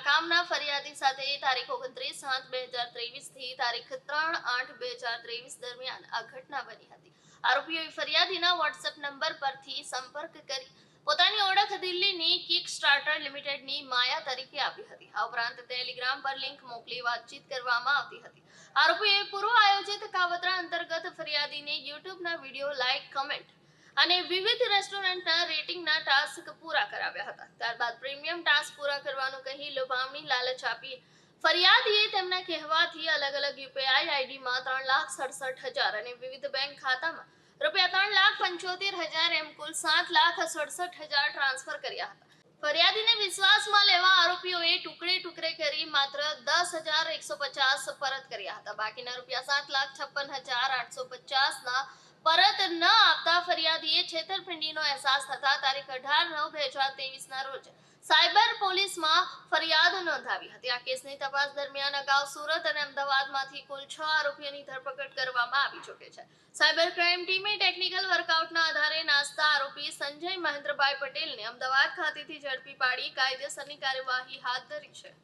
નાકામના ફરિયાદી સાથે તારીખ 29/7/2023 થી તારીખ 3/8/2023 દરમિયાન આ ઘટના બની હતી। આરોપીઓએ ફરિયાદીના વોટ્સએપ નંબર પરથી સંપર્ક કરી પોતાની ઓળખ દિલ્હીની કિક સ્ટાર્ટર લિમિટેડની માયા તરીકે આપી હતી। આ ઉપરાંત ટેલિગ્રામ પર લિંક મોકલી વાતચીત કરવામાં આવતી હતી। આરોપીઓએ પૂર્વ આયોજિત કાવતરા અંતર્ગત ફરિયાદીને યુટ્યુબના વિડીયો લાઇક, કમેન્ટ અને વિવિધ રેસ્ટોરન્ટના રેટિંગના ટાસ્ક પૂરા કરાવ્યા હતા। ત્યારબાદ પ્રીમિયમ ટાસ્ક પૂરા કરવાનું કહી લોભામણી લાલચ આપી ફરિયાદીએ તેમના કહેવાથી અલગ અલગ યુપીઆઈ આઈડીમાં 3,67,000 અને વિવિધ બેંક ખાતામાં ₹3,75,000 એમ કુલ ₹7,67,000 ટ્રાન્સફર કર્યા હતા। ફરિયાદીને વિશ્વાસમાં લેવા આરોપીઓએ ટુકડે કરી માત્ર 10,150 પરત કર્યા હતા। બાકીના ₹7,56,850 ના પરત ન આપતા ફરિયાદીએ છેતરપિંડીનો અહેસાસ થતા તારીખ 18/9/2023 ના રોજ સાયબર પોલીસમાં ફરિયાદ નોંધાવી હતી। આ કેસની તપાસ દરમિયાન અગાઉ સુરત અને અમદાવાદમાંથી કુલ 6 આરોપીઓની ધરપકડ કરવામાં આવી ચૂકી છે। સાયબર ક્રાઇમ ટીમે ટેકનિકલ વર્કઆઉટના આધારે નાસ્તા આરોપી સંજય મહેન્દ્રભાઈ પટેલને અમદાવાદ ખાતેથી ઝડપી પાડી કાયદેસરની કાર્યવાહી હાથ ધરી છે।